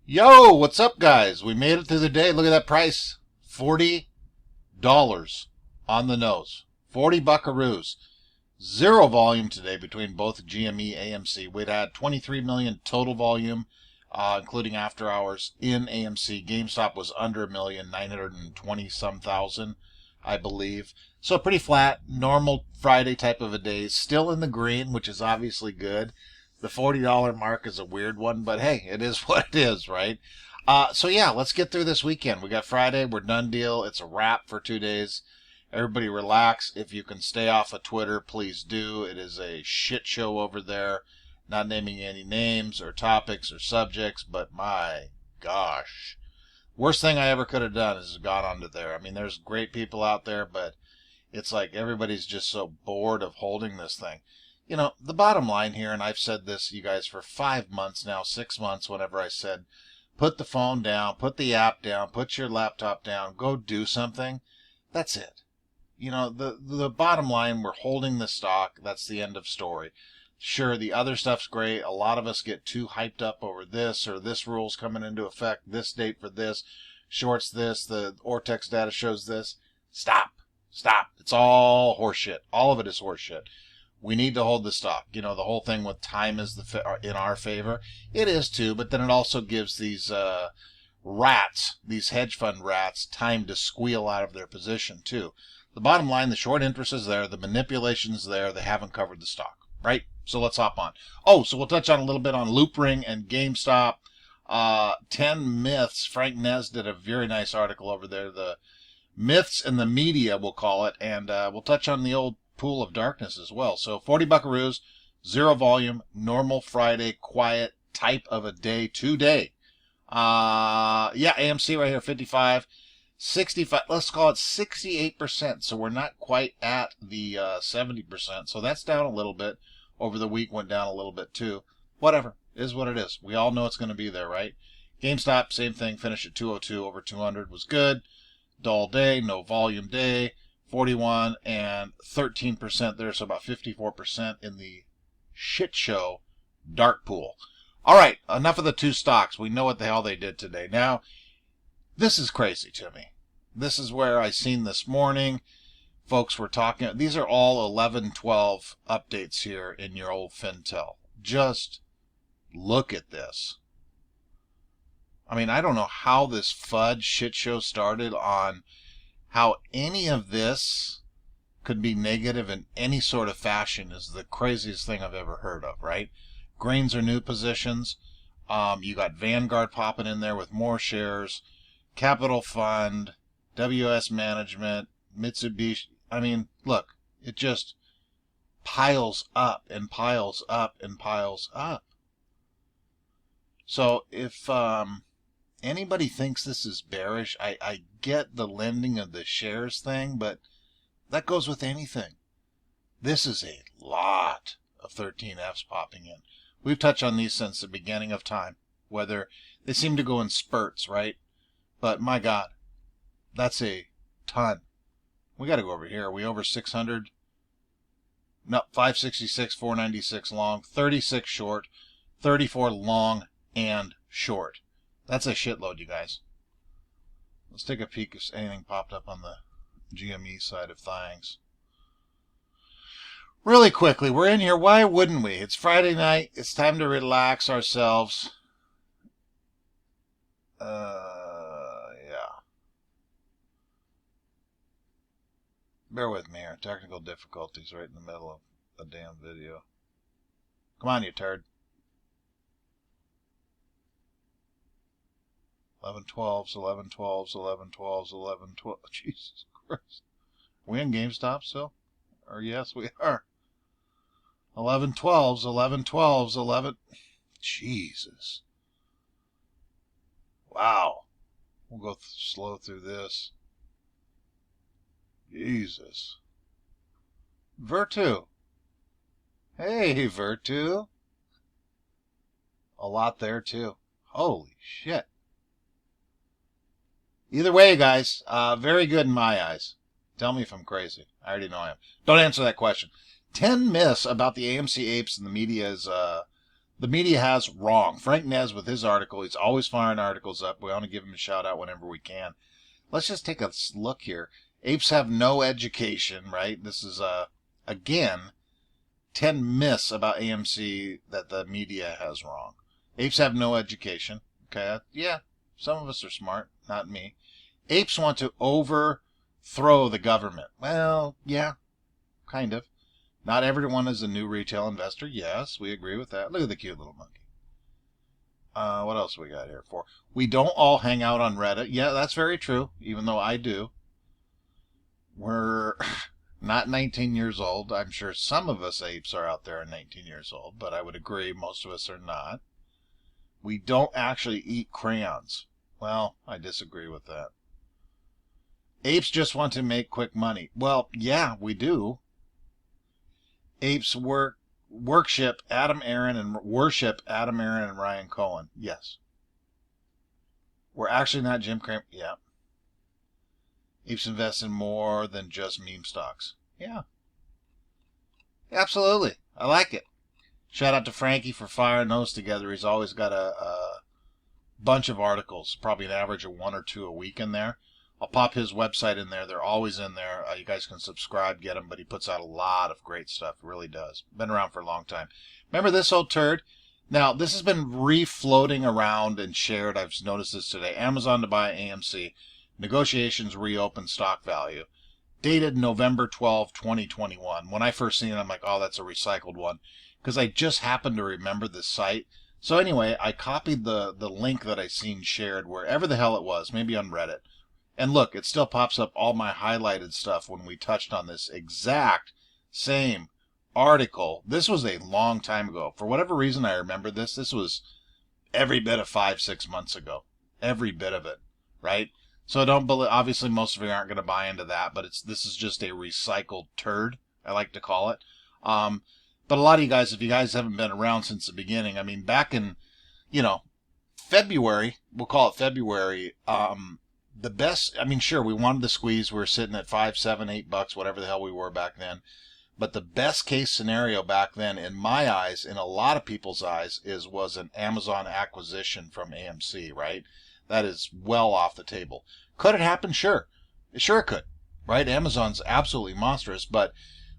Yo, what's up, guys? We made it through the day. Look at that price. $40 on the nose. 40 buckaroos. Zero volume today between both GME and AMC. We'd had 23 million total volume, including after hours in AMC. Gamestop was under a million, 920 some thousand, I believe. So pretty flat, normal Friday type of a day. Still in the green, which is obviously good. The $40 mark is a weird one, but hey, it is what it is, right? So yeah, let's get through this weekend. We got Friday, we're done deal. It's a wrap for 2 days. Everybody relax. If you can stay off of Twitter, please do. It is a shit show over there. Not naming any names or topics or subjects, but my gosh. Worst thing I ever could have done is gone onto there. I mean, there's great people out there, but it's like everybody's just so bored of holding this thing. You know, the bottom line here, and I've said this, you guys, for 5 months now, 6 months, whenever I said, put the phone down, put the app down, put your laptop down, go do something. That's it. You know, the bottom line, we're holding the stock. That's the end of story. Sure, the other stuff's great. A lot of us get too hyped up over this, or this rule's coming into effect, this date for this, shorts this, the Ortex data shows this. Stop. Stop. It's all horseshit. All of it is horseshit. We need to hold the stock. You know, the whole thing with time is in our favor. It is too, but then it also gives these rats, these hedge fund rats, time to squeal out of their position too. The bottom line, the short interest is there, the manipulation's there, they haven't covered the stock, right? So let's hop on. Oh, so we'll touch on a little bit on Loopring and GameStop. 10 myths. Frank Nez did a very nice article over there, the myths in the media, we'll call it, and we'll touch on the old pool of darkness as well. So 40 buckaroos, zero volume, normal Friday, quiet type of a day today. Yeah, AMC right here, 55, 65, let's call it 68%. So we're not quite at the 70%. So that's down a little bit. Over the week went down a little bit too. Whatever, is what it is. We all know it's going to be there, right? GameStop, same thing, finished at 202 over 200, was good. Dull day, no volume day. 41 and 13% there, so about 54% in the shit show dark pool. All right, enough of the two stocks. We know what the hell they did today. Now, this is crazy to me. This is where I seen this morning. Folks were talking. These are all 11, 12 updates here in your old Fintel. Just look at this. I mean, I don't know how this fudge shit show started on how any of this could be negative in any sort of fashion is the craziest thing I've ever heard of, right? Grains are new positions. You got Vanguard popping in there with more shares. Capital Fund, WS Management, Mitsubishi. I mean, look, it just piles up and piles up and piles up. So if anybody thinks this is bearish, I get the lending of the shares thing, but that goes with anything. This is a lot of 13F's popping in. We've touched on these since the beginning of time, whether they seem to go in spurts, right? But my God, that's a ton. We got to go over here. Are we over 600? No, 566, 496 long, 36 short, 34 long and short. That's a shitload, you guys. Let's take a peek if anything popped up on the GME side of things. Really quickly, we're in here. Why wouldn't we? It's Friday night. It's time to relax ourselves. Yeah. Bear with me here. Technical difficulties right in the middle of a damn video. Come on, you turd. 11-12s, 11-12s, 11-12s, 11-12. Jesus Christ. Are we in GameStop still? Or yes, we are. 11-12s, 11-12s, 11. Jesus. Wow. We'll go slow through this. Jesus. Virtu. Hey, Virtu. A lot there, too. Holy shit. Either way, guys, very good in my eyes. Tell me if I'm crazy. I already know I am. Don't answer that question. 10 myths about the AMC apes and the media's The media has wrong. Frank Nez with his article, he's always firing articles up. We want to give him a shout out whenever we can. Let's just take a look here. Apes have no education, right? This is, again, 10 myths about AMC that the media has wrong. Apes have no education. Okay, yeah, some of us are smart, not me. Apes want to overthrow the government. Well, yeah, kind of. Not everyone is a new retail investor. Yes, we agree with that. Look at the cute little monkey. What else we got here for? We don't all hang out on Reddit. Yeah, that's very true, even though I do. We're not 19 years old. I'm sure some of us apes are out there at 19 years old, but I would agree most of us are not. We don't actually eat crayons. Well, I disagree with that. Apes just want to make quick money. Well, yeah, we do. Apes worship Adam Aaron and Ryan Cohen. Yes. We're actually not Jim Cramer. Yeah. Apes invest in more than just meme stocks. Yeah. Absolutely. I like it. Shout out to Frankie for firing those together. He's always got a bunch of articles, probably an average of 1 or 2 a week in there. I'll pop his website in there. They're always in there. You guys can subscribe, get them, but he puts out a lot of great stuff. Really does. Been around for a long time. Remember this old turd? Now, this has been refloating around and shared. I've noticed this today. Amazon to buy AMC. Negotiations reopen stock value. Dated November 12, 2021. When I first seen it, I'm like, oh, that's a recycled one. Because I just happened to remember this site. So anyway, I copied the link that I seen shared wherever the hell it was, maybe on Reddit. And look, it still pops up all my highlighted stuff when we touched on this exact same article. This was a long time ago. For whatever reason, I remember this. This was every bit of 5-6 months ago. Every bit of it, right? So don't believe, obviously most of you aren't going to buy into that, but this is just a recycled turd, I like to call it. But a lot of you guys, if you guys haven't been around since the beginning, I mean, back in, February, we'll call it February, the best, I mean, sure, we wanted to squeeze. We were sitting at $5, $7, $8, whatever the hell we were back then. But the best case scenario back then, in my eyes, in a lot of people's eyes, was an Amazon acquisition from AMC, right? That is well off the table. Could it happen? Sure. Sure it could, right? Amazon's absolutely monstrous, but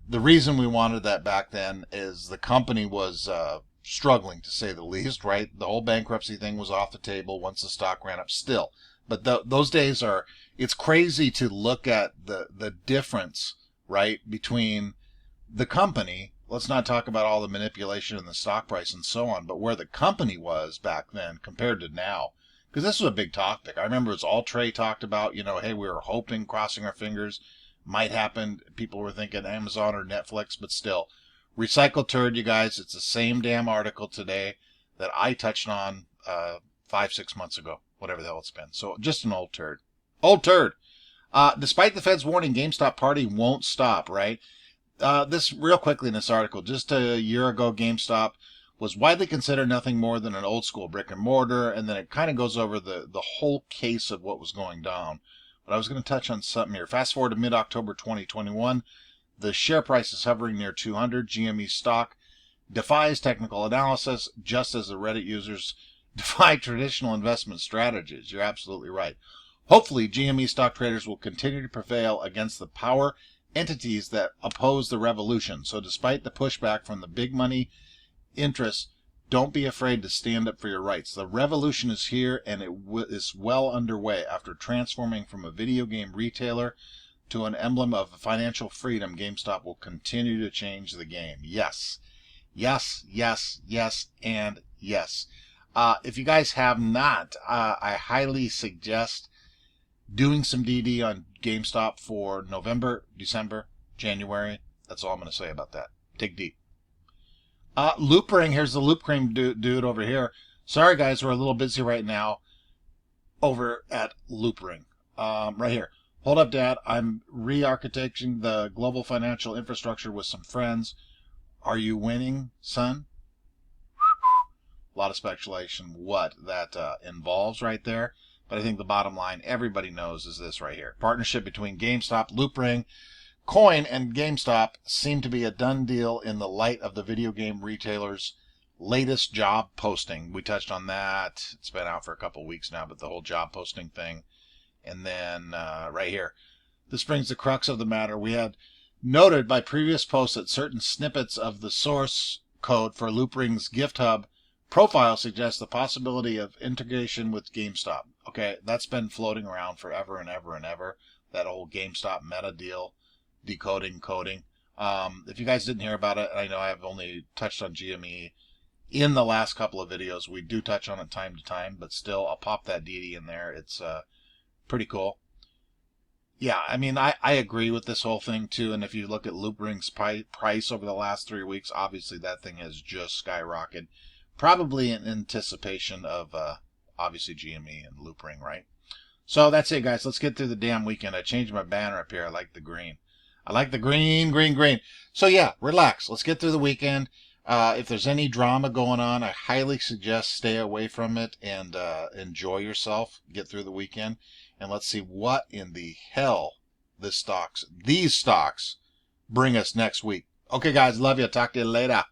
the reason we wanted that back then is the company was struggling, to say the least, right? The whole bankruptcy thing was off the table once the stock ran up still. But those days it's crazy to look at the difference, right, between the company. Let's not talk about all the manipulation in the stock price and so on, but where the company was back then compared to now. Because this was a big topic. I remember it's all Trey talked about, hey, we were hoping, crossing our fingers, might happen. People were thinking Amazon or Netflix, but still. Recycled turd, you guys. It's the same damn article today that I touched on 5-6 months ago. Whatever the hell it's been. So just an old turd. Old turd. Despite the Fed's warning, GameStop party won't stop, right? This real quickly in this article, just a year ago, GameStop was widely considered nothing more than an old school brick and mortar, and then it kind of goes over the whole case of what was going down. But I was going to touch on something here. Fast forward to mid-October 2021, the share price is hovering near 200. GME stock defies technical analysis, just as the Reddit users defy traditional investment strategies. You're absolutely right. Hopefully, GME stock traders will continue to prevail against the power entities that oppose the revolution. So despite the pushback from the big money interests, don't be afraid to stand up for your rights. The revolution is here, and it is well underway. After transforming from a video game retailer to an emblem of financial freedom, GameStop will continue to change the game. Yes, yes, yes, yes, and yes. If you guys have not, I highly suggest doing some DD on GameStop for November, December, January. That's all I'm going to say about that. Dig deep. Loopring, here's the Loopring dude over here. Sorry, guys, we're a little busy right now over at Loopring. Right here. Hold up, Dad. I'm re-architecting the global financial infrastructure with some friends. Are you winning, son? A lot of speculation what that involves right there. But I think the bottom line, everybody knows, is this right here. Partnership between GameStop, Loopring, Coin, and GameStop seem to be a done deal in the light of the video game retailers latest job posting. We touched on that. It's been out for a couple weeks now, but the whole job posting thing. And then right here, this brings the crux of the matter. We had noted by previous posts that certain snippets of the source code for Loopring's Gift Hub profile suggest the possibility of integration with Gamestop. Okay, that's been floating around forever and ever and ever. That old Gamestop meta deal, decoding, coding. If you guys didn't hear about it, I know I've only touched on GME in the last couple of videos. We do touch on it time to time, but still, I'll pop that DD in there. It's pretty cool. Yeah, I mean, I agree with this whole thing too. And if you look at Loopring's price over the last 3 weeks, obviously that thing has just skyrocketed. Probably in anticipation of obviously GME and Loopring, right? So that's it, guys. Let's get through the damn weekend. I changed my banner up here. I like the green. I like the green, green, green. So yeah, relax. Let's get through the weekend. If there's any drama going on, I highly suggest stay away from it and enjoy yourself. Get through the weekend. And let's see what in the hell these stocks bring us next week. Okay, guys. Love you. Talk to you later.